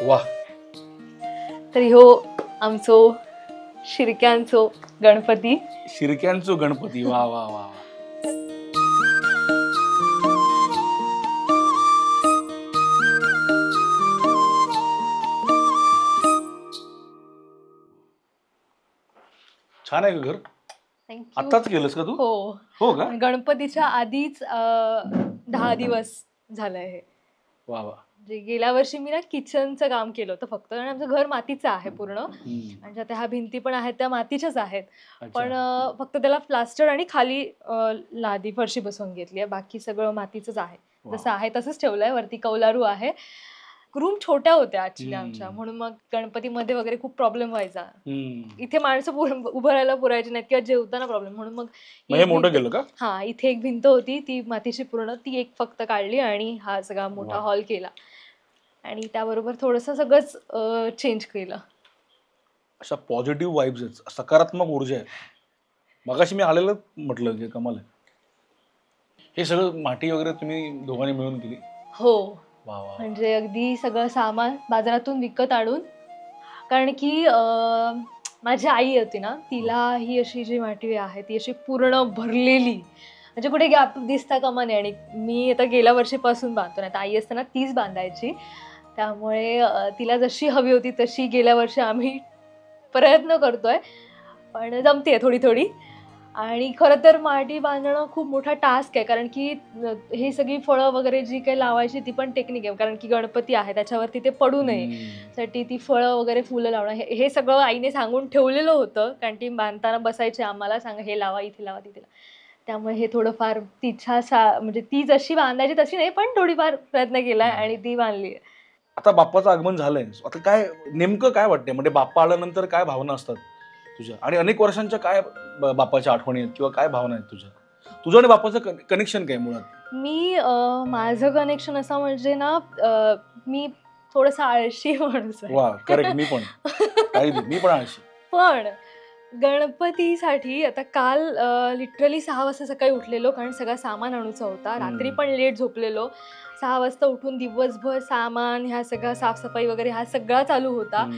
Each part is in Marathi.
वाह. तरी हो आमचो शिरक्यांचो गणपती. शिरक्यांचो गणपती. वा वा वा. छान आहे घर. थँक्यू. आताच केलंस का तू? हो हो का? गणपतीच्या आधीच 10 दिवस झालंय हे. वा वा. म्हणजे गेल्या वर्षी मी ना किचनचं काम केलं होतं फक्त, कारण आमचं घर मातीचं आहे पूर्ण आणि ज्या ह्या भिंती पण आहेत त्या मातीच्याच आहेत. पण फक्त त्याला प्लास्टर आणि खाली लादी फरशी बसवून घेतली आहे. बाकी सगळं मातीचंच आहे. जसं आहे तसंच ठेवलंय. वरती कौलारू आहे. रूम छोट्या होत्या ऍक्च्युली आमच्या, म्हणून मग गणपतीमध्ये वगैरे खूप प्रॉब्लेम व्हायचा. इथे माणसं उभं राहायला पुरायची नाहीत किंवा जेवताना प्रॉब्लेम, म्हणून मग हे मोठं केलं का? हा, इथे एक भिंत होती ती मातीची पूर्ण, ती एक फक्त काढली आणि हा सगळा मोठा हॉल केला आणि त्याबरोबर थोडंसं सगळंच चेंज केलं. अशा पॉझिटिव्ह वाईब्स आहेत, सकारात्मक ऊर्जा आहे. मगाशी मी आलेलं म्हटलं की कमाल आहे. हे सगळं माती वगैरे तुम्ही दोघांनी मिळून केली? हो. वा वा. म्हणजे अगदी सगळं सामान बाजारातून विकत आणून, कारण की माझी आई होती ना, तिला ही अशी जी माटी आहे ती अशी पूर्ण भरलेली, म्हणजे कुठे गॅप दिसता कामा नये. आणि मी आता गेल्या वर्षीपासून बांधतो, नाही तर आई असताना तीच बांधायची. त्यामुळे तिला जशी हवी होती तशी गेल्या वर्षी आम्ही प्रयत्न करतोय, पण जमतेय थोडी थोडी. आणि खरं तर माटी बांधणं खूप मोठा टास्क आहे, कारण की ही सगळी फळं वगैरे जी काही लावायची ती पण टेक्निक आहे, कारण की गणपती आहे त्याच्यावरती ते पडू नये साठी ती फळं वगैरे फुलं लावणं हे सगळं आईने सांगून ठेवलेलं होतं, कारण ती बांधताना बसायची आम्हाला सांगा हे लावा इथे लावा तिथे लावा. त्यामुळे हे थोडंफार म्हणजे ती जशी बांधायची तशी नाही, पण थोडीफार प्रयत्न केलाय आणि ती बांधली. आता बाप्पाचं आगमन झालंय, आता काय नेमकं काय वाटतंय, म्हणजे बाप्पा आल्यानंतर काय भावना असतात तुझ्या, आणि अनेक वर्षांच्या काय बाप्पाच्या आठवणी आहेत किंवा काय भावना आहेत तुझं आणि बाप्पाचं कनेक्शन काय मुळात? मी माझं कनेक्शन असं म्हणजे ना, मी थोडासा आळशी माणूस आहे. वा, करेक्ट. मी पण मी पण आळशी. पण गणपतीसाठी आता काल लिटरली 6 वाजता सकाळी उठलेलो, कारण सगळा सामान आणूचा होता. रात्री पण लेट झोपलेलो. 6 वाजता उठून दिवसभर सामान, ह्या सगळा साफसफाई वगैरे हा सगळा चालू होता.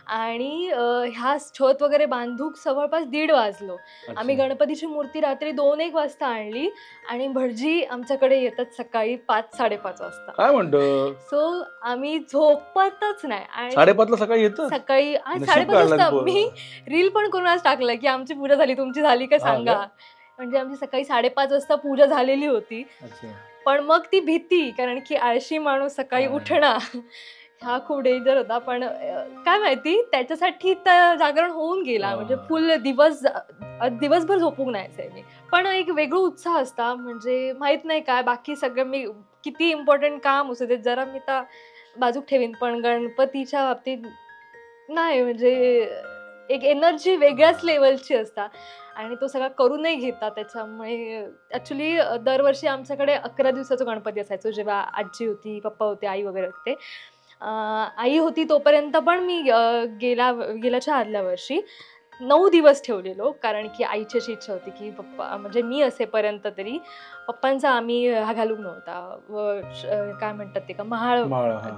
आणि ह्या छत वगैरे बांधूक जवळपास 1:30 वाजलो. आम्ही गणपतीची मूर्ती रात्री 2-1 वाजता आणली आणि भटजी आमच्याकडे येतात सकाळी 5-5:30 वाजता. काय म्हणतो? सो आम्ही झोपतच नाही. आणि 5:30 सकाळी येतं? सकाळी 5:30 वाजता मी रील पण करून आज टाकलं की आमची पूजा झाली, तुमची झाली का सांगा. म्हणजे आमची सकाळी 5:30 वाजता पूजा झालेली होती. पण मग ती भीती, कारण की आळशी माणूस सकाळी उठणं हा खूप डेंजर होता. पण काय माहिती त्याच्यासाठी तर जागरण होऊन गेला, म्हणजे फुल दिवसभर झोपून नाहीचे मी. पण एक वेगळा उत्साह असता, म्हणजे माहित नाही काय बाकी सगळं मी किती इम्पॉर्टंट काम असू दे जरा मी तर बाजूक ठेवीन, पण गणपतीच्या बाबतीत नाही, म्हणजे एक एनर्जी वेगळ्याच लेवलची असता आणि तो सगळा करू नाही घेता. त्याच्यामुळे ऍक्च्युली दरवर्षी आमच्याकडे 11 दिवसाचा गणपती असायचो, जेव्हा आजी होती, पप्पा होते, आई वगैरे होते. आई होती तोपर्यंत पण मी गेल्याच्या आदल्या वर्षी 9 दिवस ठेवलेलो, कारण की आईची अशी इच्छा होती की पप्पा, म्हणजे मी असेपर्यंत तरी पप्पांचा आम्ही हा घालूक नव्हता, काय म्हणतात ते का महाळ,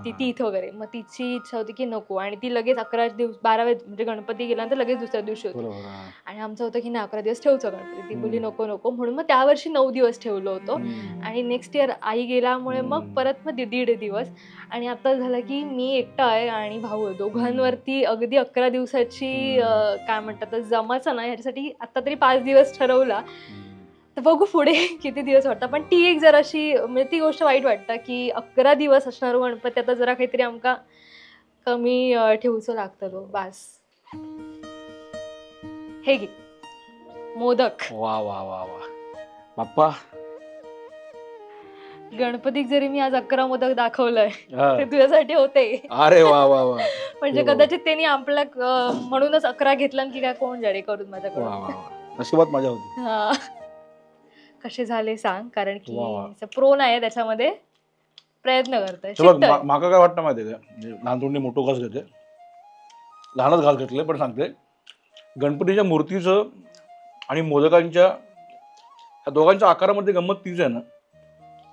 ती इथं वगैरे. मग तिची इच्छा होती की नको, आणि ती लगेच 11 दिवस 12 म्हणजे गणपती गेल्यानंतर लगेच दुसऱ्या दिवशी होती. आणि आमचं होतं की नाही 11 दिवस ठेवचं गणपती. ती बोलली नको नको, म्हणून मग त्या वर्षी 9 दिवस ठेवलो होतो. आणि नेक्स्ट इयर आई गेल्यामुळे मग परत मग 1.5 दिवस. आणि आता झालं की मी एकटा आहे आणि भाऊ आहे, दोघांवरती अगदी 11 दिवसाची काय म्हणतात जमाचं ना, ह्याच्यासाठी आता तरी 5 दिवस ठरवला. तर बघू पुढे किती दिवस वाटतं. पण ती एक जराशी, म्हणजे ती गोष्ट वाईट वाटतं की 11 दिवस असणार गणपती, आता जरा काहीतरी आमका कमी ठेवूचं लागतं बास. हे घे मोदक. वा वा वा वा. बाप्पा गणपतीक जरी मी आज 11 मोदक दाखवलंय ते तुझ्यासाठी होते. अरे वा वा वा. म्हणजे कदाचित त्यांनी आपल्या म्हणूनच 11 घेतला की काय कोण जाणे करून माझ्याकडून. नशिबात मजा होती. हा, कसे झाले सांग, कारण की प्रो नाही त्याच्यामध्ये, प्रयत्न करतोय. माका काय वाटतं माहितीये का, लहान तोंडी मोठं घास घेते, लहानच घास घेतले, पण सांगते गणपतीच्या मूर्तीचं आणि मोदकांच्या या दोघांच्या आकारामध्ये गंमत तीच आहे ना,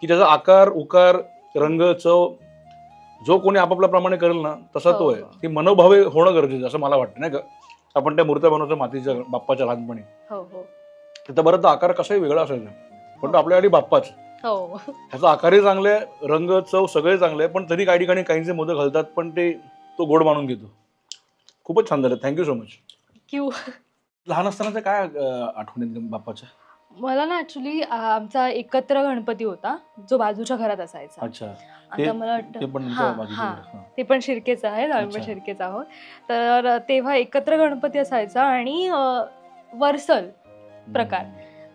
की त्याचा आकार, उकार, रंग, चव जो कोणी आपापल्या प्रमाणे करेल ना तसा तो आहे. हो. ती मनोभावे होणं गरजेचं असं मला वाटतं, नाही का? आपण त्या मूर्त्या बनवतो मातीच्या बाप्पाच्या लहानपणी, हो हो तिथं बरं तर आकार कसाही वेगळा असायचा, पण तो आपल्यासाठी बाप्पाच. हो ह्याचा आकारही चांगले, रंग चव सगळे चांगले, पण तरी काही ठिकाणी काहींचे मोदक घालतात, पण ते तो गोड मानून घेतो. खूपच छान झालं, थँक्यू सो मच. क्यू. लहान असतानाच्या काय आठवणीत बाप्पाच्या? मला ना ऍक्च्युली आमचा एकत्र गणपती होता जो बाजूच्या घरात असायचा. अच्छा, आता मला ते वाटतं पण तुमच्या हां बाजूच्या हां घरात. हां. ते पण शिर्केचं आहे, आम्ही पण अच्छा. शिर्केच आहोत. तर तेव्हा एकत्र गणपती असायचा आणि वर्सल प्रकार.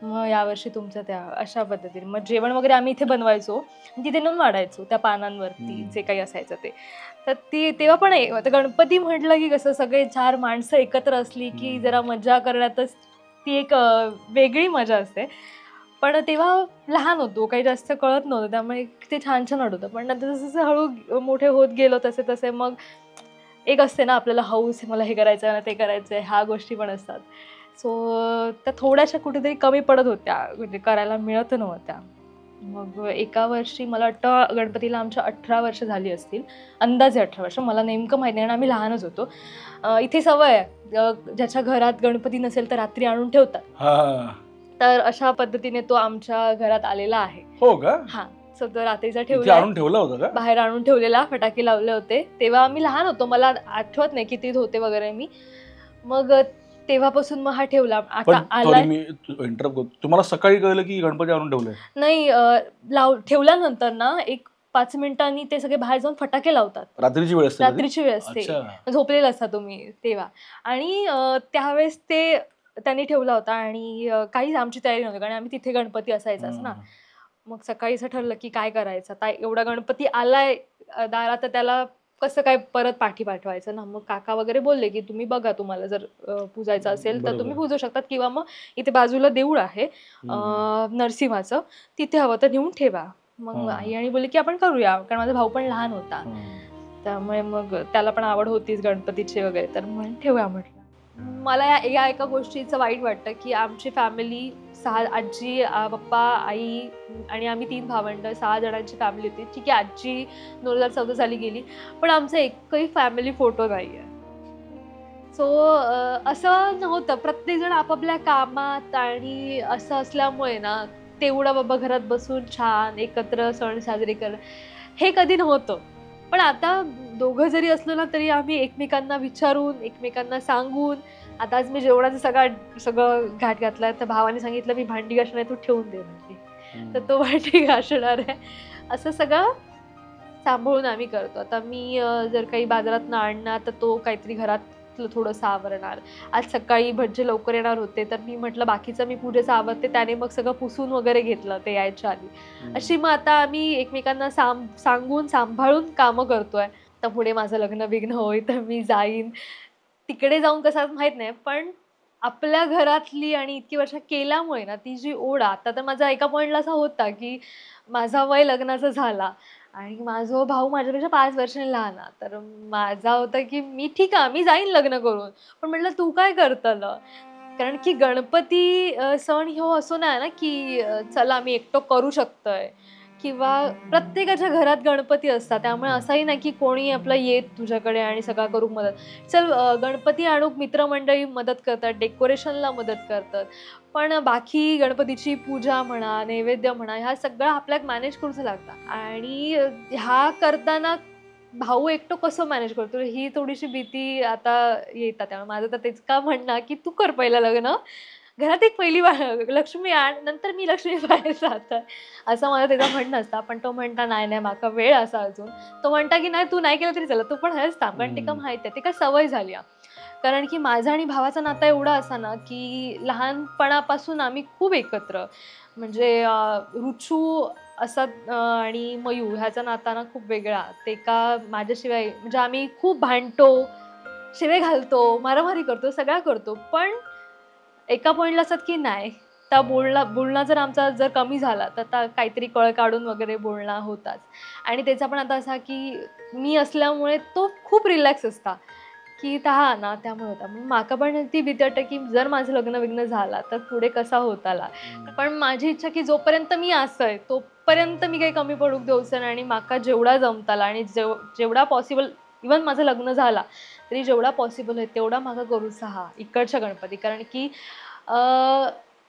मग यावर्षी तुमचं त्या अशा पद्धतीने मग जेवण वगैरे आम्ही इथे बनवायचो, तिथे नेऊन वाढायचो त्या पानांवरती जे काही असायचं ते. तर ती तेव्हा पण आता गणपती म्हटलं की कसं सगळे 4 माणसं एकत्र असली की जरा मजा करण्यातच ती एक वेगळी मजा असते. पण तेव्हा लहान होतो, काही जास्त कळत नव्हतं, त्यामुळे ते छान छान वाटत होतं. पण नंतर जसं जसं हळू मोठे होत गेलो तसे तसे मग एक असते ना आपल्याला हौस, मला हे करायचं आहे, ते करायचं आहे, ह्या गोष्टी पण असतात. सो त्या थोड्याशा कुठेतरी कमी पडत होत्या, म्हणजे करायला मिळत नव्हत्या. मग एका वर्षी मला वाटतं गणपतीला आमच्या 18 वर्ष झाली असतील, अंदाजे 18 वर्ष, मला नेमकं माहिती नाही आणि आम्ही लहानच होतो. इथे सवय आहे, ज्याच्या घरात गणपती नसेल तर रात्री आणून ठेवतात. हां. तर अशा पद्धतीने तो आमच्या घरात आलेला आहे. हो का? हां, सो तो रात्रीचा इथे ठेवला, आणून ठेवला होता का? बाहेर आणून ठेवलेला, फटाके लावले होते. तेव्हा आम्ही लहान होतो, मला आठवत नाही कितीत होते वगैरे मी. मग तेव्हापासून मग हा ठेवला. आता पण सॉरी आलाय मी इंटरप्ट करतो. तुम्हाला सकाळी कळलं की गणपती आणून ठेवलाय? नाही, ठेवल्यानंतर ना एक 5 मिनिटांनी ते सगळे बाहेर जाऊन फटाके लावतात. रात्रीची वेळ असते का ती? रात्रीची वेळ असते, अच्छा. झोपलेला असता तुम्ही तेव्हा. आणि त्यावेळेस ते त्यांनी ठेवला होता आणि काहीच आमची तयारी नव्हती, कारण आम्ही तिथे गणपती असायचाच ना. मग सकाळी असं ठरलं की काय करायचं आता, एवढा गणपती आलाय दारात, तर त्याला कसं काय परत पाठी पाठवायचं ना. मग काका वगैरे बोलले की तुम्ही बघा, तुम्हाला जर पूजायचं असेल तर तुम्ही पूजू शकतात, किंवा मग इथे बाजूला देऊळ आहे नरसिंहाचं, तिथे हवं तर नेऊन ठेवा. मग आई आणि बोलली की आपण करूया, कारण माझा भाऊ पण लहान होता, त्यामुळे मग त्याला पण आवड होतीच गणपतीची वगैरे, तर म्हणून ठेवूया म्हटलं. मला या एका गोष्टीचं वाईट वाटतं की आमची फॅमिली 6, आजी, पप्पा, आई आणि आम्ही 3 भावंड, 6 जणांची फॅमिली होती. ठीक आहे, आजी 2014 साली गेली, पण आमचा एकही फॅमिली फोटो नाही आहे. सो असं नव्हतं, प्रत्येकजण आपापल्या कामात आणि असं असल्यामुळे ना, तेवढं बाबा घरात बसून छान एकत्र सण साजरे करणं हे कधी नव्हतं. पण आता दोघं जरी असलो ना, तरी आम्ही एकमेकांना विचारून, एकमेकांना सांगून, आता आज मी जेवणाचं सगळं घाट घातलाय, तर भावाने सांगितलं मी भांडी घासणार आहे, तू ठेवून दे म्हणजे. तर तो भांडी घासणार आहे. असं सगळं सांभाळून आम्ही करतो. आता मी जर काही बाजारातनं आणणार, तर तो काहीतरी घरातलं थोडंसं आवरणार. आज सकाळी भटजी लवकर येणार होते, तर मी म्हटलं बाकीचं मी पूजेचं आवरते, त्याने मग सगळं पुसून वगैरे घेतलं ते यायच्या आधी. अशी मग आता आम्ही एकमेकांना सांगून सांभाळून कामं करतोय. तर पुढे माझं लग्न बिग्न होईल तर मी जाईन. तिकडे जाऊन कसं माहित नाही, पण आपल्या घरातली आणि इतकी वर्ष केल्यामुळे ना, ती जी ओढ, आता तर माझा एका पॉइंटला असा होता की माझा वय लग्नाचा झाला आणि माझा भाऊ माझ्यापेक्षा 5 वर्षांनी लहान आहे. तर माझा होता की मी ठीक आहे, मी जाईन लग्न करून, पण म्हटलं तू काय करतलं? कारण की गणपती सण ह्यो असो नाही ना की चला मी एकटं करू शकतोय, किंवा प्रत्येकाच्या घरात गणपती असतात, त्यामुळे असंही नाही की कोणी आपलं येत तुझ्याकडे आणि सगळं करू मदत. चल गणपती आणूक मित्रमंडळी मदत करतात, डेकोरेशनला मदत करतात, पण बाकी गणपतीची पूजा म्हणा, नैवेद्य म्हणा, ह्या सगळं आपल्याला मॅनेज करूच लागतं. आणि ह्या करताना भाऊ एकटं कसं मॅनेज करतो ही थोडीशी भीती आता येतात. त्यामुळे माझं तर तेच का म्हणणं की तू कर पहिलं लग्न, घरात एक पहिली लक्ष्मी आण, नंतर मी लक्ष्मी बाहेर जातं, असं मला त्याचं म्हणणं असतं. पण तो म्हणता नाही नाही माका वेळ असा अजून. तो म्हणता की नाही तू नाही केलं तरी चालेल, तू पण हेच थांब, कारण ते का माहिती आहे, ते काय सवय झाली. कारण की माझं आणि भावाचं नातं एवढं असा ना की लहानपणापासून आम्ही खूप एकत्र, म्हणजे रुचू असा आणि मयू ह्याचा नाता ना खूप वेगळा. ते का माझ्याशिवाय, म्हणजे आम्ही खूप भांडतो, शिवे घालतो, मारामारी करतो, सगळ्या करतो, पण एका पॉइंटला असतात की नाही, त्या बोलणं जर आमचा जर कमी झाला तर काहीतरी कळ काढून वगैरे बोलणं होताच. आणि त्याचा पण आता असा की मी असल्यामुळे तो खूप रिलॅक्स असता की हा ना त्यामुळे होता. मग माका पण ती भीती वाटते की जर माझं लग्न विग्न झाला तर पुढे कसा होताला. पण माझी इच्छा की जोपर्यंत मी असय तोपर्यंत मी काही कमी पडूक देऊचं नाही आणि माका जेवढा जमताला आणि जेवढा पॉसिबल, इव्हन माझं लग्न झाला तरी जेवढा पॉसिबल आहे तेवढा माका करूचा हा इकडच्या गणपती. कारण की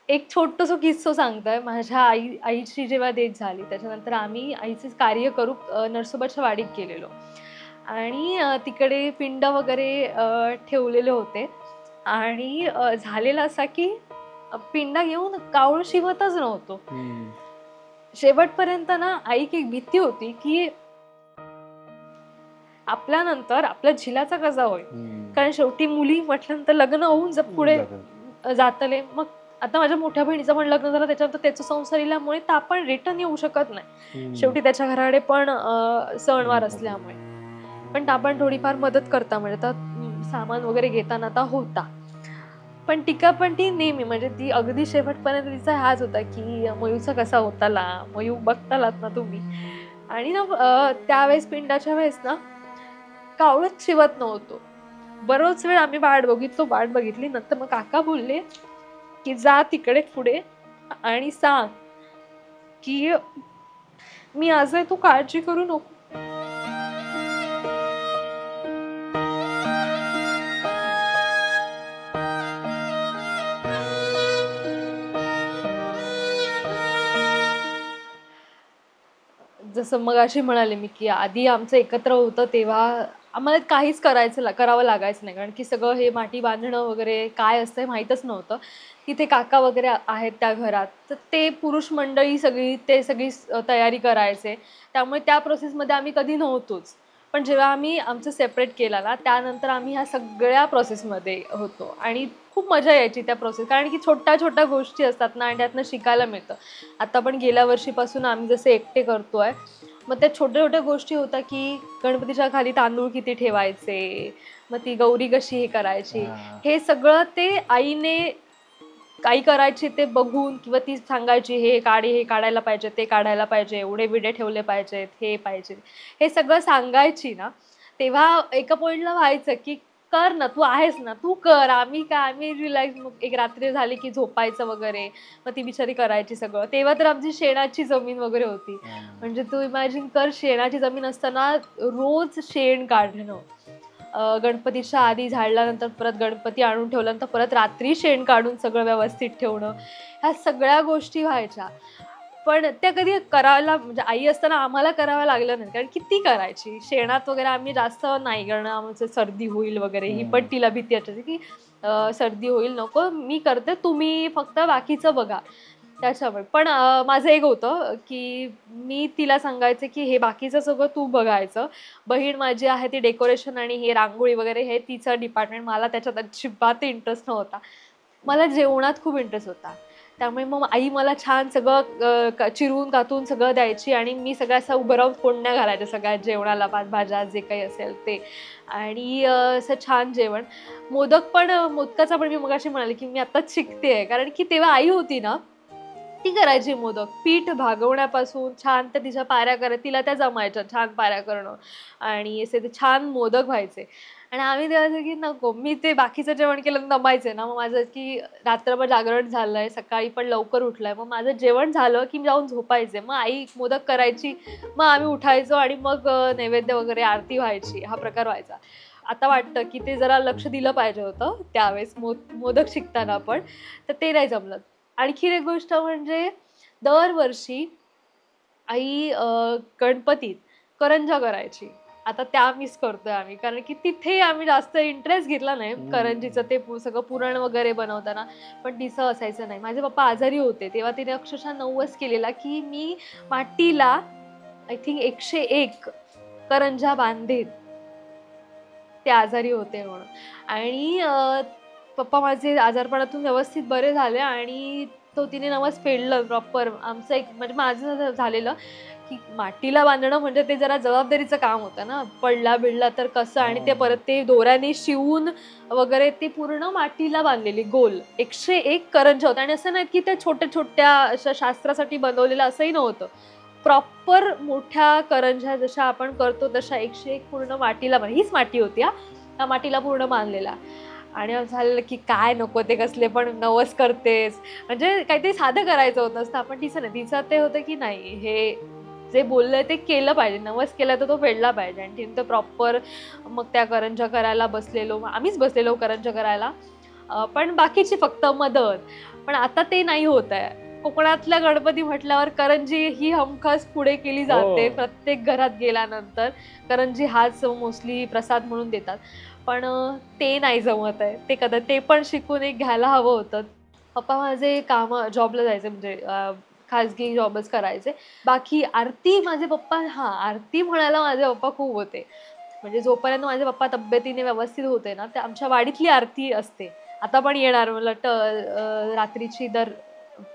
एक छोटंसं किस्सो सांगतोय. माझ्या आईची जेव्हा डेथ झाली त्याच्यानंतर आम्ही आईचेच कार्य करू नरसोबाच्या वाडीत गेलेलो आणि तिकडे पिंड वगैरे ठेवलेले होते आणि झालेलं असा की पिंडा घेऊन कावळ शिवतच नव्हतो. शेवटपर्यंत ना आईक एक भीती होती की आपल्यानंतर आपल्या झिलाचा कसा होईल, कारण शेवटी मुली म्हटल्यानंतर लग्न होऊन पुढे जातले. मग आता माझ्या मोठ्या बहिणीचं पण लग्न झालं त्याच्यानंतर त्याचं संसार इल्यामुळे तर आपण रिटर्न येऊ शकत नाही. शेवटी त्याच्या घराकडे पण सणवार असल्यामुळे पण आपण थोडीफार मदत करता म्हणजे तर सामान वगैरे घेताना आता होता. पण टीका पण ती नेहमी म्हणजे ती अगदी शेवटपर्यंत तिचा हाच होता की मयूचा कसा होताला, मयू बघतालात ना तुम्ही. आणि ना त्यावेळेस पिंडाच्या वेळेस ना कावळच शिवत नव्हतो. बरोच वेळ आम्ही वाट बघितली. नंतर मग काका बोलले की जा तिकडे पुढे आणि सांग की मी आज आहे, तू काळजी करू नको. जसं मगाशी म्हणाले मी की आधी आमचं एकत्र होतं तेव्हा आम्हाला काहीच करावं लागायचं नाही. कारण की सगळं हे माती बांधणं वगैरे काय असतं हे माहीतच नव्हतं. तिथे काका वगैरे आहेत त्या घरात, तर ते पुरुष मंडळी सगळी तयारी करायचे. त्यामुळे त्या प्रोसेसमध्ये आम्ही कधी नव्हतोच. पण जेव्हा आम्ही आमचं सेपरेट केला ना त्यानंतर आम्ही ह्या सगळ्या प्रोसेसमध्ये होतो आणि खूप मजा यायची त्या प्रोसेस. कारण की छोट्या गोष्टी असतात ना आणि त्यातनं शिकायला मिळतं. आता पण गेल्या वर्षीपासून आम्ही जसे एकटे करतोय, मग त्या छोट्या गोष्टी होत्या की गणपतीच्या खाली तांदूळ किती ठेवायचे, मग ती गौरी कशी हे करायची, हे सगळं ते आईने काही करायची ते बघून किंवा ती सांगायची हे काढायला पाहिजे, ते काढायला पाहिजे, एवढे विडे ठेवले पाहिजेत, हे पाहिजे, हे सगळं सांगायची ना. तेव्हा एका पॉइंटला व्हायचं की कर ना, तू आहेस ना, तू कर, आम्ही रिलॅक्स. मग एक रात्री झाली की झोपायचं वगैरे, मग ती बिचारी करायची सगळं. तेव्हा तर आमची शेणाची जमीन वगैरे होती. म्हणजे तू इमॅजिन कर, शेणाची जमीन असताना रोज शेण काढणं, गणपतीच्या आधी झाडल्यानंतर परत गणपती आणून ठेवल्यानंतर परत रात्री शेण काढून सगळं व्यवस्थित ठेवणं, ह्या सगळ्या गोष्टी व्हायच्या. पण त्या कधी करायला म्हणजे आई असताना आम्हाला करावं लागलं नाही, कारण किती करायची शेणात वगैरे. आम्ही जास्त नाही कारण आमचं सर्दी होईल वगैरे ही पण तिला भीती असायची की सर्दी होईल, नको मी करते, तुम्ही फक्त बाकीचं बघा. त्याच्यामुळे पण माझं एक होतं की मी तिला सांगायचे की हे बाकीचं सगळं तू बघायचं. बहीण माझी आहे ती डेकोरेशन आणि हे रांगोळी वगैरे हे तिचं डिपार्टमेंट. मला त्याच्यात अजिबात इंटरेस्ट नव्हता. मला जेवणात खूप इंटरेस्ट होता. त्यामुळे मग आई मला छान सगळं चिरून कातून सगळं द्यायची आणि मी सगळं असं उभं राहून फोडण्या घालायच्या सगळ्या जेवणाला, भाज्या जे काही असेल ते. आणि असं छान जेवण. मोदकाचा पण मी मगाशी म्हणाले की मी आत्ताच शिकतेय, कारण की तेव्हा आई होती ना ती करायची मोदक. पीठ भागवण्यापासून छान त्या तिच्या पाऱ्या करत, तिला त्या जमायच्या छान पाऱ्या करणं आणि असे ते छान मोदक व्हायचे. आणि आम्ही तेव्हा की नको, मी ते बाकीचं जेवण केलं दमायचे ना. मग माझं की रात्रभर जागरण झालंय, सकाळी पण लवकर उठलंय, मग माझं जेवण झालं की जाऊन झोपायचे. मग आई मोदक करायची, मग आम्ही उठायचो आणि मग नैवेद्य वगैरे आरती व्हायची, हा प्रकार व्हायचा. आता वाटतं की ते जरा लक्ष दिलं पाहिजे होतं त्यावेळेस मोदक शिकताना, पण तर ते नाही जमलं. आणखीन एक गोष्ट म्हणजे दरवर्षी आई गणपतीत करंजा करायची. आता त्या मिस करतोय आम्ही, कारण की तिथे आम्ही जास्त इंटरेस्ट घेतला नाही करंजीचं ते सगळं पुरण वगैरे बनवताना. पण तिचं असायचं नाही. माझे पप्पा आजारी होते तेव्हा तिने अक्षरशः नवस केलेला की मी मातीला आय थिंक 101 करंजा बांधेन, ते आजारी होते म्हणून. आणि पप्पा माझे आजारपणातून व्यवस्थित बरे झाले आणि तिने नवस फेडलं प्रॉपर. आमचं एक म्हणजे माझं झालेलं की मातीला बांधणं म्हणजे ते जरा जबाबदारीचं काम होतं ना. पडला बिडला तर कसं, आणि ते परत ते दोऱ्याने शिवून वगैरे ते पूर्ण मातीला बांधलेली गोल 101 करंजा होत्या. आणि असं नाही की त्या छोट्या अशा शास्त्रासाठी बनवलेलं असंही नव्हतं. प्रॉपर मोठ्या करंजा जशा आपण करतो तशा 101 पूर्ण मातीला हीच माती होती हा. त्या माटीला पूर्ण बांधलेला. आणि झालेलं की काय नको ते कसले पण नवस करतेस, म्हणजे काहीतरी साधं करायचं होतं असतं. आपण तिचं नाही, तिचं ते होतं की नाही, हे जे बोललंय ते केलं पाहिजे, नवस केला तर तो फेडला पाहिजे. आणि तिने तर प्रॉपर मग त्या करंज्या करायला बसलेलो, आम्हीच बसलेलो करंज्या करायला, पण बाकीची फक्त मदत. पण आता ते नाही होत आहे. कोकणातल्या गणपती म्हटल्यावर करंजी ही हमखास पुढे केली जाते. प्रत्येक घरात गेल्यानंतर करंजी हाच मोस्टली प्रसाद म्हणून देतात. पण ते नाही जमत आहे. ते पण शिकून एक घ्यायला हवं होतं. पप्पा माझे जॉबला जायचे, म्हणजे खाजगी जॉबच करायचे. बाकी आरती माझे पप्पा, आरती म्हणायला माझे पप्पा खूप होते. म्हणजे जोपर्यंत माझे पप्पा तब्येतीने व्यवस्थित होते ना, ते आमच्या वाडीतली आरती असते. आता पण येणार मला रात्रीची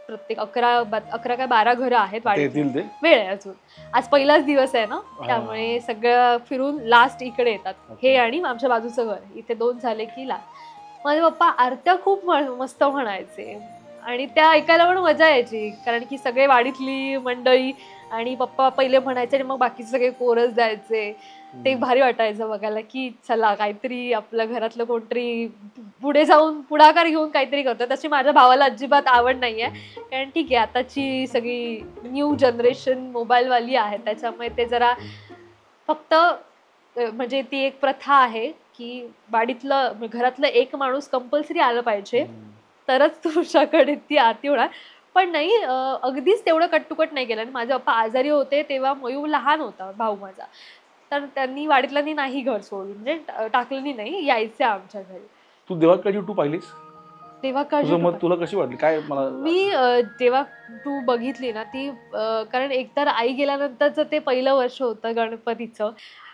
प्रत्येक 11 काय 12 घरं आहेत वाडीतली. वेळ आहे अजून, आज पहिलाच दिवस आहे ना, त्यामुळे सगळं फिरून लास्ट इकडे येतात. हे आणि आमच्या बाजूचं घर, इथे 2 झाले की माझे पप्पा आरत्या खूप मस्त म्हणायचे आणि त्या ऐकायला पण मजा यायची, कारण की सगळे वाडीतली मंडळी आणि पप्पा पहिले म्हणायचे आणि मग बाकीचे सगळे कोरस द्यायचे. ते भारी वाटायचं बघायला की चला काहीतरी आपल्या घरातलं कोणतरी पुढे जाऊन पुढाकार घेऊन काहीतरी करतो. तशी माझ्या भावाला अजिबात आवड नाहीये, कारण ठीक आहे आताची सगळी न्यू जनरेशन मोबाईलवाली आहे, त्याच्यामुळे ते जरा फक्त म्हणजे ती एक प्रथा आहे की वाडीतलं घरातलं एक माणूस कंपल्सरी आलं पाहिजे, तरच तुझ्याकडे ती आरती होणार. पण नाही, अगदीच तेवढं कट नाही केलं. आणि माझे पप्पा आजारी होते तेव्हा मयू लहान होता, भाऊ माझा, तर त्यांनी वाडीतल्यांनी नाही घर सोडलं, म्हणजे टाकलं नाही, यायचे आमच्या घरी. तू देवाकाळजी 2 पाहिलीस? देवाकाळजी तुला कशी वाटली? काय मला मी जेव्हा 2 बघितली ना ती, कारण एकतर आई गेल्यानंतरचं ते पहिलं वर्ष होतं गणपतीचं,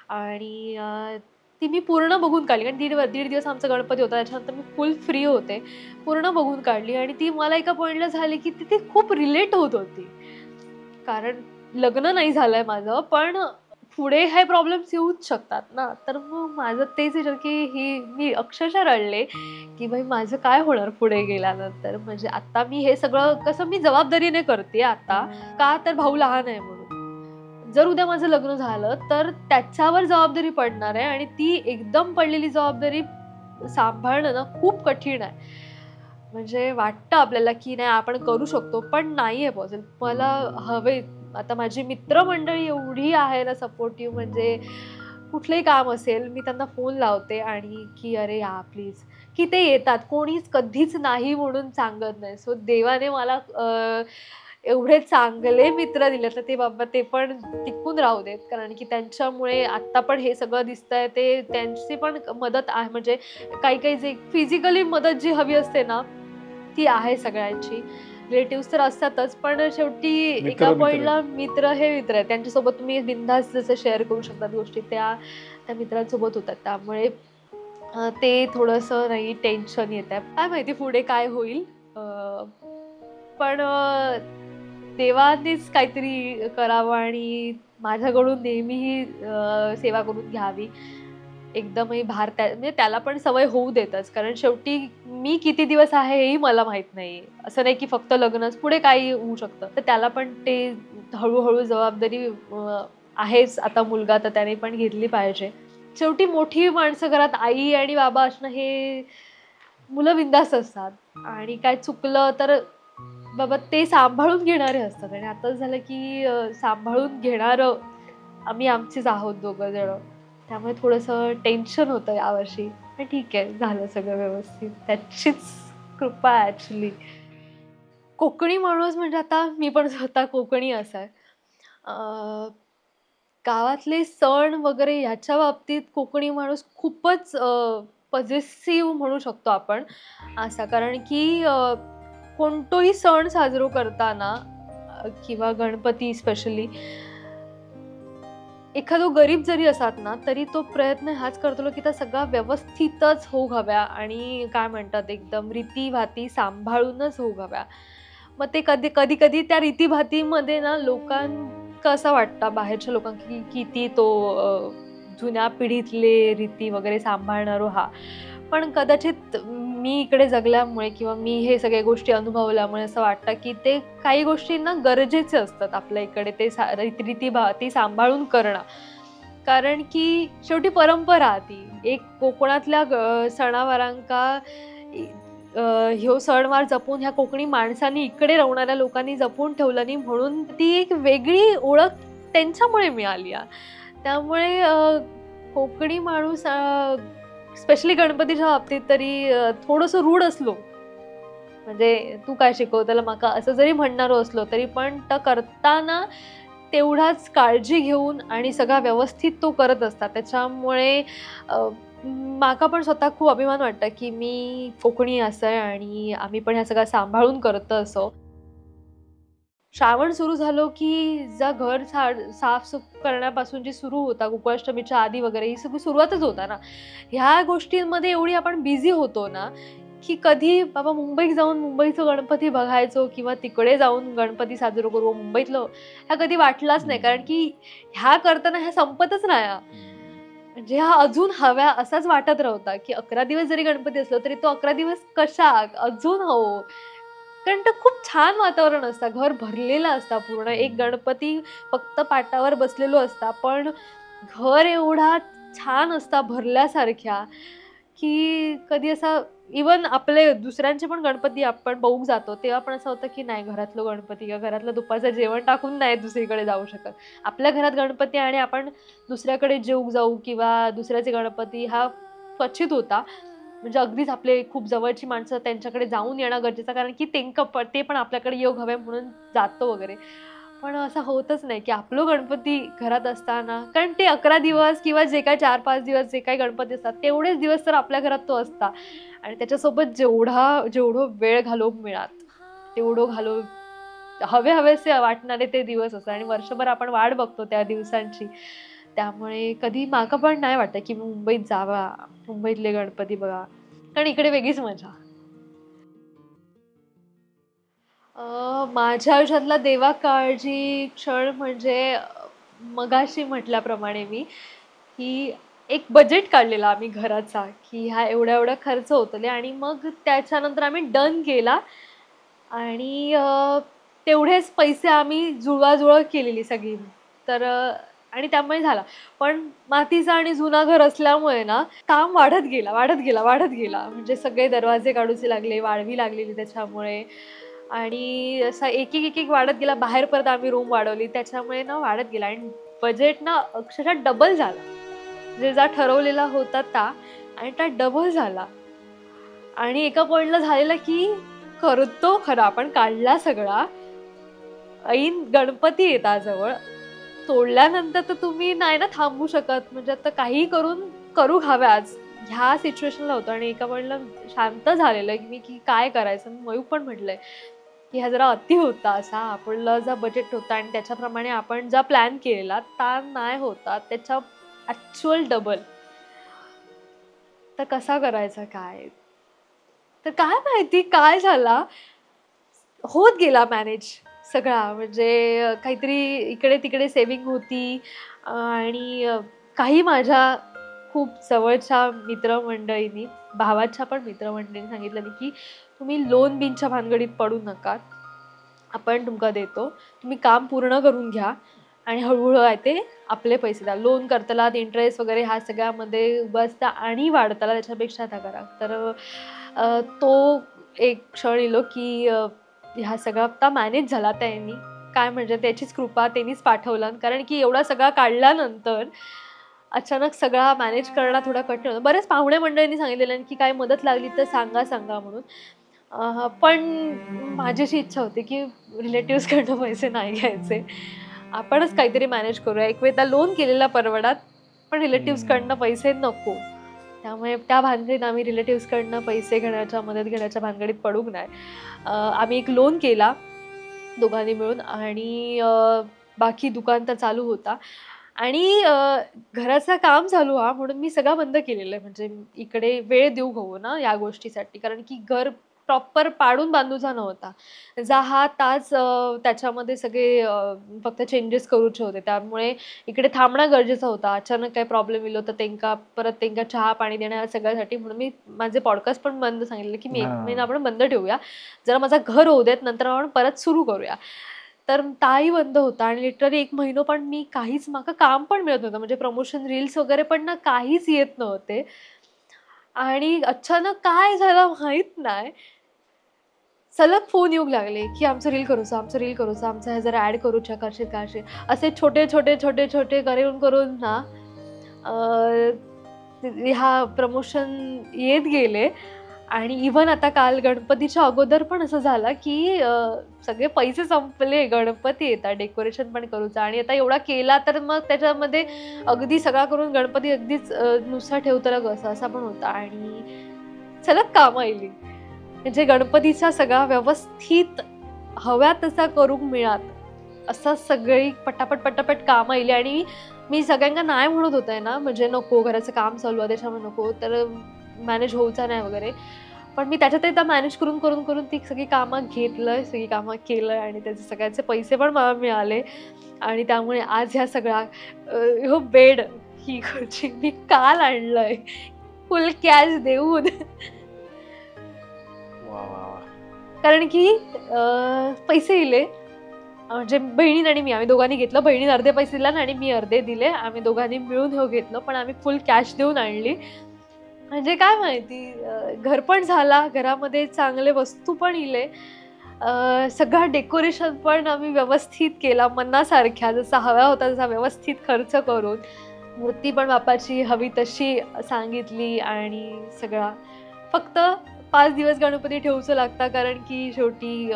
आणि ती मी पूर्ण बघून काढली, कारण दीड दिवस आमचा गणपती होता. त्याच्यानंतर मी फुल फ्री होते, पूर्ण बघून काढली. आणि ती मला एका पॉईंटला झाली की ती खूप रिलेट होत होती, कारण लग्न नाही झालंय माझं, पण पुढे हे प्रॉब्लेम्स येऊच शकतात ना. तर मग माझं तेच विचार की मी अक्षरशः रडले की भाई माझं काय होणार पुढे गेल्यानंतर. म्हणजे आता मी हे सगळं कसं मी जबाबदारीने करते आता, का तर भाऊ लहान आहे म्हणून. जर उद्या माझं लग्न झालं तर त्याच्यावर जबाबदारी पडणार आहे, आणि ती एकदम पडलेली जबाबदारी सांभाळणं ना खूप कठीण आहे. म्हणजे वाटतं आपल्याला की नाही आपण करू शकतो, पण नाहीये पॉसिबल. मला हवे, आता माझी मित्रमंडळी एवढी आहे ना सपोर्टिव्ह, म्हणजे कुठलंही काम असेल मी त्यांना फोन लावते आणि की अरे या प्लीज, की ते येतात. कोणीच कधीच नाही म्हणून सांगत नाही. सो देवाने मला एवढे चांगले मित्र दिले, तर ते बाबा ते पण टिकून राहू देत, कारण की त्यांच्यामुळे आत्ता पण हे सगळं दिसतंय. ते त्यांची पण मदत आहे, म्हणजे काही जे फिजिकली मदत जी हवी असते ना ती आहे सगळ्यांची. रिलेटिव्ह तर असतातच, पण शेवटी एका पॉइंटला मित्र हे मित्र आहेत, त्यांच्यासोबत तुम्ही बिनधास्त जसं शेअर करू शकतात गोष्टी, त्या मित्रांसोबत होतात. त्यामुळे ते थोडंसं नाही टेन्शन येत आहे. काय माहिती पुढे काय होईल, पण देवानेच काहीतरी करावं आणि माझ्याकडून नेहमीही सेवा करून घ्यावी. एकदमही भार म्हणजे त्याला पण सवय होऊ देतच, कारण शेवटी मी किती दिवस आहे हेही मला माहित नाही. असं नाही की फक्त लग्नच, पुढे काही होऊ शकतं. तर त्याला पण ते हळूहळू जबाबदारी आहेच. आता मुलगा तर त्याने पण घेतली पाहिजे. शेवटी मोठी माणसं घरात आई आणि बाबा असणं, हे मुलं बिंदास असतात, आणि काय चुकलं तर बाबा ते सांभाळून घेणारे असतात. आणि आता झालं की सांभाळून घेणारं आम्ही आमचीच आहोत दोघं जण. त्यामुळे थोडंसं टेन्शन होतं यावर्षी, पण ठीक आहे, झालं सगळं व्यवस्थित, त्याचीच कृपा ॲक्च्युली. कोकणी माणूस म्हणजे आता मी पण स्वतः कोकणी असाय, गावातले सण वगैरे ह्याच्या बाबतीत कोकणी माणूस खूपच पॉझिटिव्ह म्हणू शकतो आपण असा, कारण की कोणतोही सण साजरा करताना किंवा गणपती स्पेशली, एखादो गरीब जरी असतात ना तरी तो प्रयत्न हाच करतो की त्या सगळा व्यवस्थितच होऊ हव्या, आणि काय म्हणतात एकदम रीतीभाती सांभाळूनच होऊ हव्या. मग ते कधी कधी त्या रीतीभातीमध्ये ना लोकांना असं वाटतं, बाहेरच्या लोकांना, की किती तो जुन्या पिढीतले रीती वगैरे सांभाळणारो हा. पण कदाचित मी इकडे जगल्यामुळे किंवा मी हे सगळ्या गोष्टी अनुभवल्यामुळे असं वाटतं की ते काही गोष्टींना गरजेचे असतात आपल्या इकडे, ते रीतीभाती सांभाळून करणं. कारण की शेवटी परंपरा ती एक कोकणातल्या सणावारांका ह्यो सणवार जपून ह्या कोकणी माणसांनी इकडे राहणाऱ्या लोकांनी जपून ठेवलं नाही म्हणून ती एक वेगळी ओळख त्यांच्यामुळे मिळाली. त्यामुळे कोकणी माणूस स्पेशली गणपतीच्या बाबतीत तरी थोडंसं रूढ असलो म्हणजे तू काय शिकवतेला माका असं जरी म्हणणारो असलो तरी पण तर करताना तेवढाच काळजी घेऊन आणि सगळा व्यवस्थित तो करत असतात. त्याच्यामुळे माका पण स्वतः खूप अभिमान वाटतं की मी कोकणी असं आणि आम्ही पण ह्या सगळं सांभाळून करतो असो. श्रावण सुरू झालो की जा घर साफसूफ करण्यापासून जी सुरू होता गोकुळाष्टमीच्या आधी वगैरे ही सगळी सुरुवातच होता ना. ह्या गोष्टींमध्ये एवढी आपण बिझी होतो ना की कधी बाबा मुंबईत जाऊन मुंबईचं गणपती बघायचो किंवा तिकडे जाऊन गणपती साजरा करू मुंबईतलं ह्या कधी वाटलाच नाही. कारण की ह्या करताना ह्या संपतच नाही. म्हणजे हा अजून हव्या असाच वाटत राहता की 11 दिवस जरी गणपती असलो तरी तो 11 दिवस कशा अजून हो. कारण तर खूप छान वातावरण असतं घर भरलेलं असतं पूर्ण. एक गणपती फक्त पाटावर बसलेलो असता पण घर एवढा छान असता भरल्यासारख्या की कधी असा इवन आपले दुसऱ्यांचे पण गणपती आपण बघूक जातो तेव्हा पण असं होतं की नाही घरातलं गणपती किंवा घरातलं दुपारचं जेवण टाकून नाही दुसरीकडे जाऊ शकत. आपल्या घरात गणपती आणि आपण दुसऱ्याकडे जेवूक जाऊ किंवा दुसऱ्याचे गणपती हा क्वचित होता. म्हणजे अगदीच आपले खूप जवळची माणसं त्यांच्याकडे जाऊन येणं गरजेचं कारण की ते पण आपल्याकडे येऊ हवे म्हणून जातो वगैरे. पण असं होतच नाही की आपलं गणपती घरात असताना कारण ते 11 दिवस किंवा जे काही 4-5 दिवस जे काही गणपती असतात तेवढेच दिवस तर आपल्या घरात तो असता आणि त्याच्यासोबत जेवढं वेळ घालवूक मिळत तेवढं हवेसे वाटणारे ते दिवस असतात आणि वर्षभर आपण वाट बघतो त्या दिवसांची. त्यामुळे कधी माका पण नाही वाटत की मुंबईत जावा मुंबईतले गणपती बघा कारण इकडे वेगळीच मजा. माझ्या आयुष्यातला देवा काळजी क्षण म्हणजे मगाशी म्हटल्याप्रमाणे मी की एक बजेट काढलेला आम्ही घराचा की ह्या एवढा एवढा खर्च होतले आणि मग त्याच्यानंतर आम्ही डन केला आणि तेवढेच पैसे आम्ही जुळवाजुळव केलेली सगळी. तर आणि त्यामुळे झाला. पण मातीचा आणि जुना घर असल्यामुळे ना काम वाढत गेला म्हणजे सगळे दरवाजे काढूचे लागले वाढवी लागलेली त्याच्यामुळे आणि असा एक एक वाढत गेला. बाहेर परत आम्ही रूम वाढवली त्याच्यामुळे ना वाढत गेला आणि बजेट ना अक्षरशः डबल झाला. जे जा ठरवलेला होता ता आणि त्या डबल झाला आणि एका पॉइंटला झालेला की करतो खरं आपण काढला सगळा ऐन गणपती येता जवळ तोडल्यानंतर तर तुम्ही नाही ना थांबू शकत. म्हणजे आता काही करू हव्याच ह्या सिच्युएशनला होतं आणि एका पॉइंटला शांत झालेलं की मी की काय करायचं. मयूक पण म्हटलंय की हा जरा अति होता असा आपला जो बजेट होता आणि त्याच्याप्रमाणे आपण जो प्लॅन केलेला ता नाही होता त्याच्या ऍक्च्युअल डबल. तर कसा करायचा काय तर काय माहिती काय झाला होत गेला मॅनेज सगळा. म्हणजे काहीतरी इकडे तिकडे सेव्हिंग होती आणि काही माझ्या खूप जवळच्या मित्रमंडळींनी भावाच्या पण मित्रमंडळींनी सांगितलं की तुम्ही लोन बिनच्या भानगडीत पडू नका आपण तुमका देतो तुम्ही काम पूर्ण करून घ्या आणि हळूहळू आहे ते आपले पैसे द्या. लोन करताला इंटरेस्ट वगैरे ह्या सगळ्यामध्ये बसता आणि वाढताला त्याच्यापेक्षा त्या करा. तर तो एक क्षण येलो की ह्या सगळा आता मॅनेज झाला त्यांनी काय म्हणजे त्याचीच कृपा त्यांनीच पाठवलं. कारण की एवढा सगळा काढल्यानंतर अचानक सगळा मॅनेज करणं थोडा कठीण होतं. बरेच पाहुणे मंडळींनी सांगितलेलं की काय मदत लागली तर सांगा म्हणून. पण माझी अशी इच्छा होती की रिलेटिव्हजकडनं पैसे नाही घ्यायचे आपणच काहीतरी मॅनेज करूया. एक वेळेला लोन केलेला परवडात पण रिलेटिव्हजकडनं पैसे नको. त्यामुळे त्या भानगडीत आम्ही रिलेटिव्हजकडनं पैसे घेण्याच्या मदत घेण्याच्या भानगडीत पडूक नाही. आम्ही एक लोन केला दोघांनी मिळून आणि बाकी दुकान तर चालू होता आणि घराचं काम चालू म्हणून मी सगळं बंद केलेलं आहे. म्हणजे इकडे वेळ देऊ हवो ना या गोष्टीसाठी कारण की घर प्रॉपर पाडून बांधूचा नव्हता. जा हा तास त्याच्यामध्ये सगळे फक्त चेंजेस करूचे होते. त्यामुळे इकडे थांबणं गरजेचं होतं. अचानक काही प्रॉब्लेम येलो तर परत त्यांना चहा पाणी देण्या सगळ्यासाठी म्हणून मी माझे पॉडकास्ट पण बंद सांगितले की मी 1 महिना आपण बंद ठेवूया जरा माझं घर होऊ देत नंतर आपण परत सुरू करूया. तर ताही बंद होता आणि लिटरली 1 महिना पण मी काहीच माका काम पण मिळत नव्हतं, म्हणजे प्रमोशन रील्स वगैरे पण ना काहीच येत नव्हते. आणि अचानक काय झालं माहित नाही, सलग फोन येऊ लागले की आमचं रील करूचा, आमचं रील करूचा, आमचं हे जरा ऍड करूच्या, करशील करशील, असे छोटे छोटे छोटे छोटे करून करून ना ह्या प्रमोशन येत गेले. आणि इव्हन आता काल गणपतीच्या अगोदर पण असं झालं की सगळे पैसे संपले, गणपती येतात, डेकोरेशन पण करूचा, आणि आता एवढा केला तर मग त्याच्यामध्ये अगदी सगळा करून गणपती अगदीच नुसता ठेवताना कसं असा पण होता. आणि सलग कामं आली, म्हणजे गणपतीचा सगळा व्यवस्थित हव्या तसा करून मिळात असं सगळी पटापट पटापट कामं आली. आणि मी सगळ्यांना नाही म्हणत होते ना, म्हणजे नको, घराचं काम चालू आहे त्याच्यामुळे नको, तर मॅनेज होऊचा नाही वगैरे, पण मी त्याच्यात मॅनेज करून करून करून ती सगळी कामं घेतलं, सगळी कामं केलं, आणि त्याचे सगळ्यांचे पैसे पण मला मिळाले. आणि त्यामुळे आज ह्या सगळ्या हो बेड, ही खुर्ची मी काल आणलंय फुल कॅश देऊन. कारण की पैसे दिले, म्हणजे बहिणीने आणि मी, आम्ही दोघांनी घेतलं. बहिणीने अर्धे पैसे दिले आणि मी अर्धे दिले, आम्ही दोघांनी मिळून हे घेतलं, पण आम्ही फुल कॅश देऊन आणली. म्हणजे काय माहिती, घर पण झाला, घरामध्ये चांगले वस्तू पण इले, सगळं डेकोरेशन पण आम्ही व्यवस्थित केला, मनासारख्या जसा हवा होता तसा व्यवस्थित खर्च करून. मूर्ती पण बापाची हवी तशी सांगितली, आणि सगळा फक्त 5 दिवस गणपती ठेवूचं लागतं, कारण की शेवटी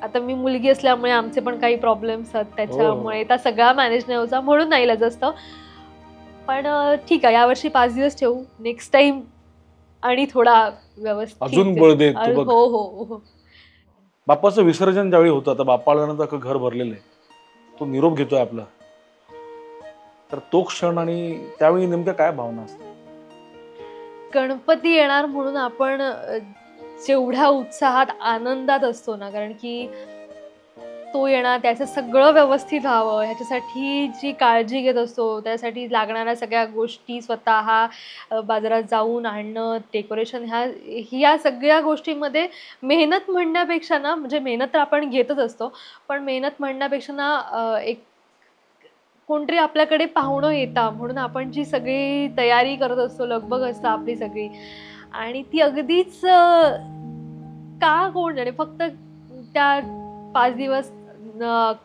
आता मी मुलगी असल्यामुळे आमचे पण काही प्रॉब्लेम्स आहेत, त्याच्यामुळे त्या सगळा मॅनेज नाही व्हायचा, म्हणून नाही इलाज असतं. पण ठीक आहे, यावर्षी 5 दिवस ठेवू, नेक्स्ट टाइम आणि थोडा व्यवस्थित अजून बळ दे. हो हो हो. बाप्पाचं विसर्जन ज्यावेळी होतं, आता बाप्पा आल्यानंतर अख्खं घर भरलेलं आहे, तो निरोप घेतोय आपला, तर तो क्षण आणि त्यावेळी नेमक्या काय भावना असतात? गणपती येणार म्हणून आपण जेवढ्या उत्साहात आनंदात असतो ना, कारण की तो येणार, त्याचं सगळं व्यवस्थित व्हावं ह्याच्यासाठी जी काळजी घेत असतो, त्यासाठी लागणाऱ्या सगळ्या गोष्टी स्वतः बाजारात जाऊन आणणं, डेकोरेशन, ह्या सगळ्या गोष्टींमध्ये मेहनत म्हणण्यापेक्षा ना, म्हणजे मेहनत तर आपण घेतच असतो, पण मेहनत म्हणण्यापेक्षा ना एक कोणतरी आपल्याकडे पाहुणं येतं म्हणून आपण जी सगळी तयारी करत असतो, लगबग असतं आपली सगळी, आणि ती अगदीच का कोण जाणे, फक्त त्या 5 दिवस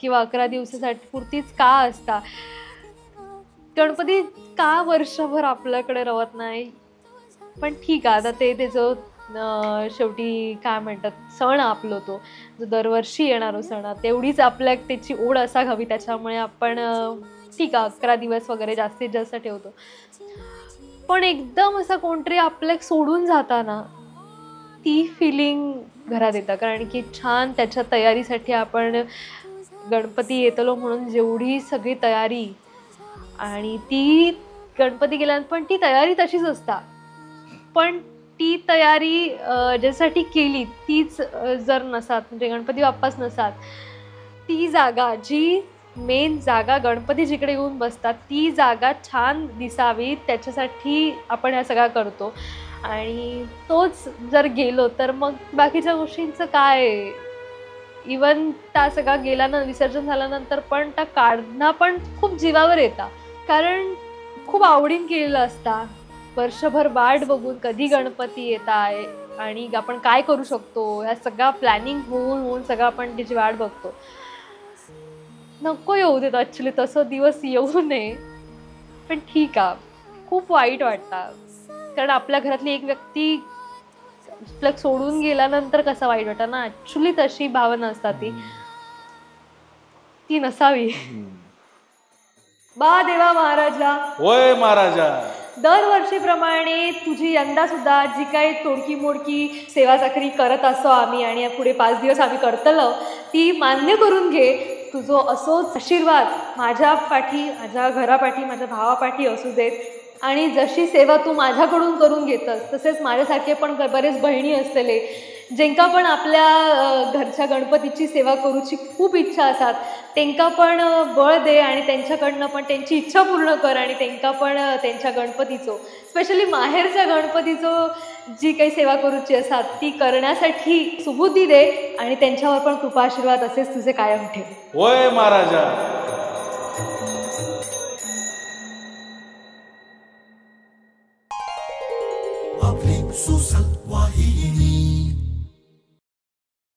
किंवा 11 दिवसासाठी पुरतीच का असता. गणपती का वर्षभर आपल्याकडे रवत नाही, पण ठीक आहे, आता ते त्याचं शेवटी काय म्हणतात, सण आपलो तो जो दरवर्षी येणारो सण, तेवढीच आपल्या त्याची ओढ असा हवी, त्याच्यामुळे आपण ठीक आहे 11 दिवस वगैरे जास्तीत जास्त ठेवतो. पण एकदम असं कोणतरी आपल्या सोडून जाताना ती फिलिंग घरात येतं, कारण की छान त्याच्या तयारीसाठी आपण गणपती येतलो म्हणून जेवढी सगळी तयारी, आणि ती गणपती गेल्यानंतर पण ती तयारी तशीच असता, पण ती तयारी ज्यासाठी केली तीच जर नसात, म्हणजे गणपती बाप्पाच नसात, ती जागा, जी मेन जागा गणपती जिकडे येऊन बसतात, ती जागा छान दिसावी त्याच्यासाठी आपण ह्या सगळ्या करतो. आणि तोच जर गेलो तर मग बाकीच्या गोष्टींचं काय. इवन त्या सगळा गेल्यानंतर, विसर्जन झाल्यानंतर पण त्या काढणं पण खूप जीवावर येतात, कारण खूप आवडीन केलेलं असता, वर्षभर वाट बघून कधी गणपती येत आहे आणि आपण काय करू शकतो, ह्या सगळा प्लॅनिंग होऊन सगळं आपण त्याची वाट बघतो. नको येऊ देत ऍक्च्युली, तसं दिवस येऊ नये, पण ठीक आहे, खूप वाईट वाटतं, कारण आपल्या घरातली एक व्यक्ती सोडून गेल्यानंतर कसं वाईट वाटतं ना, ऍक्च्युली तशी भावना असतात, ती नसावी. बा देवा महाराजा, होय महाराजा, दरवर्षीप्रमाणे तुझी यंदा सुद्धा जी काही तोडकी मोडकी सेवा चाकरी करत असतो आम्ही, आणि पुढे 5 दिवस आम्ही करतलो, ती मान्य करून घे. तुझो असोच आशीर्वाद माझ्या पाठी, माझ्या घरापाठी, माझ्या भावापाठी असू देत, आणि जशी सेवा तू माझ्याकडून करून घेतस तसेच माझ्यासारखे पण बरेच बहिणी असतले जेंका पण आपल्या घरच्या गणपतीची सेवा करूची खूप इच्छा असतात तेंका पण बळ दे आणि त्यांच्याकडनं पण त्यांची इच्छा पूर्ण कर आणि तेंका पण त्यांच्या गणपतीचो स्पेशली माहेरच्या गणपतीचो जी काही सेवा करूची असतात ती करण्यासाठी सुबुद्धी दे आणि त्यांच्यावर पण कृपा आशीर्वाद असेच तुझे कायम ठेव. होय महाराजा. Susan